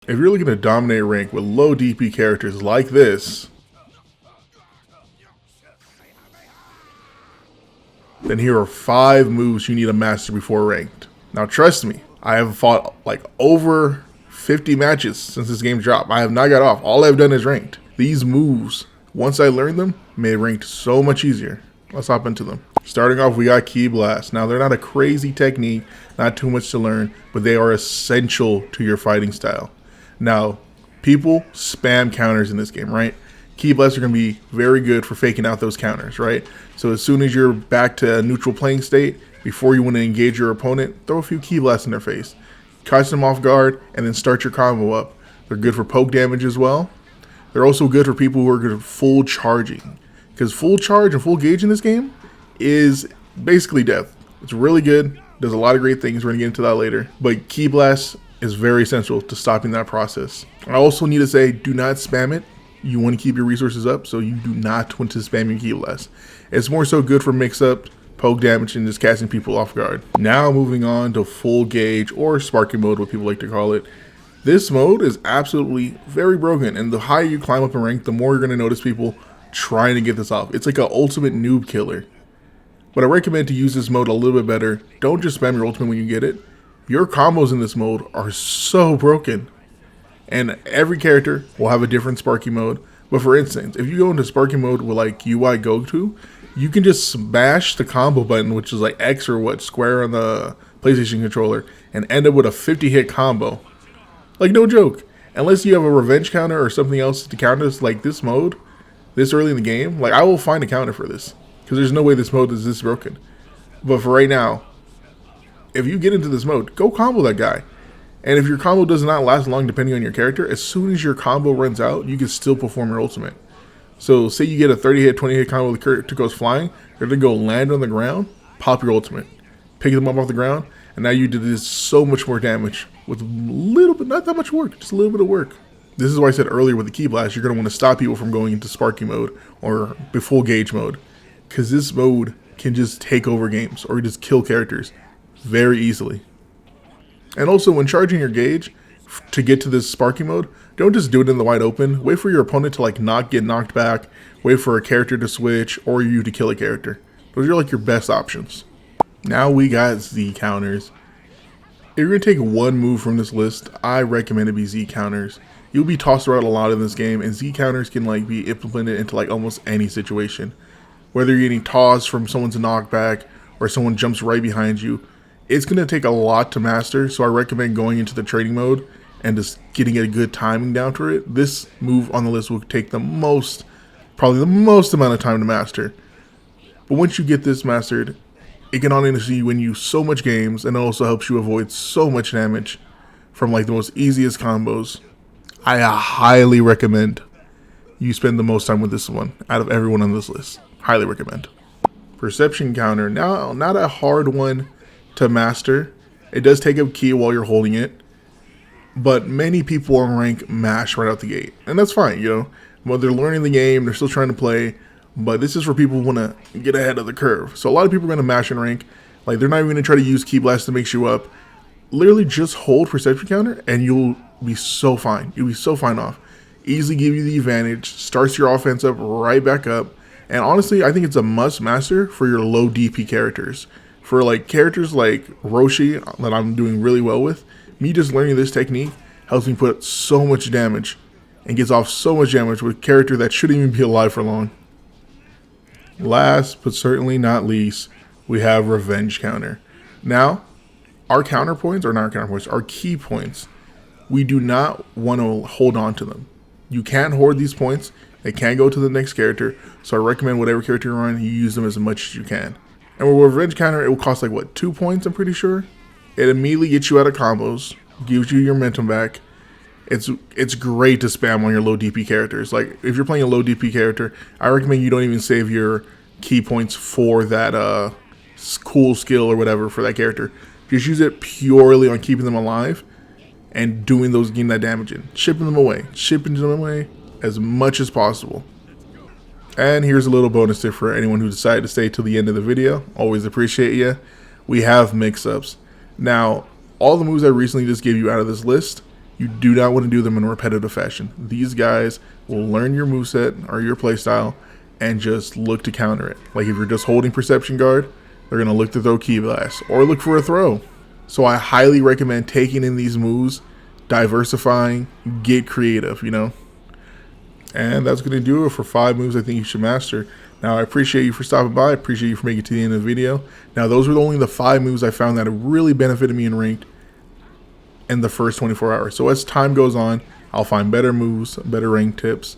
If you're looking to dominate rank with low DP characters like this, then here are 5 moves you need to master before ranked. Now trust me, I have fought like over 50 matches since this game dropped. I have not got off. All I've done is ranked. These moves, once I learned them, made ranked so much easier. Let's hop into them. Starting off, we got Ki Blast. Now, they're not a crazy technique, not too much to learn, but they are essential to your fighting style. Now, people spam counters in this game, right? Ki Blasts are going to be very good for faking out those counters, right? So as soon as you're back to a neutral playing state, before you want to engage your opponent, throw a few Ki Blasts in their face. Catch them off guard, and then start your combo up. They're good for poke damage as well. They're also good for people who are good at full charging. Because full charge and full gauge in this game is basically death. It's really good. Does a lot of great things. We're going to get into that later. But Ki Blast is very essential to stopping that process. I also need to say, do not spam it. You want to keep your resources up, so you do not want to spam your Ki Blast. It's more so good for mix-up, poke damage, and just catching people off guard. Now moving on to full gauge, or Sparky Mode, what people like to call it. This mode is absolutely very broken, and the higher you climb up in rank, the more you're going to notice people trying to get this off. It's like an ultimate noob killer. But I recommend to use this mode a little bit better. Don't just spam your ultimate when you get it. Your combos in this mode are so broken. And every character will have a different Sparky Mode. But for instance, if you go into Sparky Mode with like UI Goku, you can just smash the combo button, which is like X or what, square on the PlayStation controller, and end up with a 50-hit combo. Like, no joke. Unless you have a revenge counter or something else to counter this, like this mode, this early in the game, like I will find a counter for this. Because there's no way this mode is this broken. But for right now, if you get into this mode, go combo that guy. And if your combo does not last long depending on your character, as soon as your combo runs out, you can still perform your ultimate. So say you get a 30-hit, 20-hit combo, the character goes flying, they're going to go land on the ground, pop your ultimate, pick them up off the ground, and now you did this so much more damage with a little bit, not that much work, just a little bit of work. This is why I said earlier with the Ki Blast, you're going to want to stop people from going into Sparky Mode or full gauge mode. Because this mode can just take over games or just kill characters very easily. And also, when charging your gauge to get to this Sparky Mode, don't just do it in the wide open. Wait for your opponent to like not get knocked back. Wait for a character to switch or you to kill a character. Those are like your best options. Now we got Z counters. If you're going to take one move from this list, I recommend it be Z counters. You'll be tossed around a lot in this game, and Z counters can like be implemented into like almost any situation. Whether you're getting tossed from someone's knockback or someone jumps right behind you, it's going to take a lot to master, so I recommend going into the training mode and just getting a good timing down for it. This move on the list will take probably the most amount of time to master. But once you get this mastered, it can honestly win you so much games, and it also helps you avoid so much damage from like the most easiest combos. I highly recommend you spend the most time with this one out of everyone on this list. Highly recommend. Perception counter. Now, not a hard one to master. It does take up ki while you're holding it, but many people on rank mash right out the gate, and that's fine. You know, well, they're learning the game, they're still trying to play, but this is for people who want to get ahead of the curve. So a lot of people are going to mash in rank. Like, they're not even going to try to use Ki Blast to mix you up. Literally just hold perception counter and you'll be so fine. You'll be so fine off. Easily give you the advantage, starts your offense up right back up. And honestly, I think it's a must master for your low DP characters. For like characters like Roshi that I'm doing really well with, me just learning this technique helps me put so much damage and gets off so much damage with a character that shouldn't even be alive for long. Last but certainly not least, we have Revenge Counter. Now, our counterpoints, or not our counterpoints, our key points, we do not want to hold on to them. You can't hoard these points. They can't go to the next character. So I recommend whatever character you're on, you use them as much as you can. And with Revenge Counter, it will cost like, what, 2 points, I'm pretty sure? It immediately gets you out of combos, gives you your momentum back. It's great to spam on your low DP characters. Like, if you're playing a low DP character, I recommend you don't even save your key points for that cool skill or whatever for that character. Just use it purely on keeping them alive and getting that damage in. Shipping them away as much as possible. And here's a little bonus tip for anyone who decided to stay till the end of the video. Always appreciate you. We have mix-ups. Now, all the moves I recently just gave you out of this list, You do not want to do them in a repetitive fashion. These guys will learn your moveset or your playstyle and just look to counter it. Like if you're just holding Perception Guard, they're going to look to throw Ki Blast or look for a throw. So I highly recommend taking in these moves, diversifying, get creative, you know. And that's going to do it for 5 moves I think you should master. Now, I appreciate you for stopping by. I appreciate you for making it to the end of the video. Now, those were only the 5 moves I found that have really benefited me in ranked in the first 24 hours. So as time goes on, I'll find better moves, better rank tips.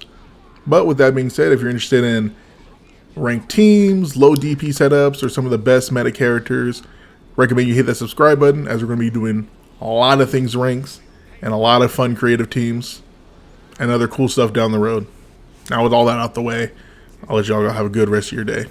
But with that being said, if you're interested in ranked teams, low DP setups, or some of the best meta characters, recommend you hit that subscribe button, as we're going to be doing a lot of things ranks and a lot of fun creative teams and other cool stuff down the road. Now with all that out the way, I'll let y'all have a good rest of your day.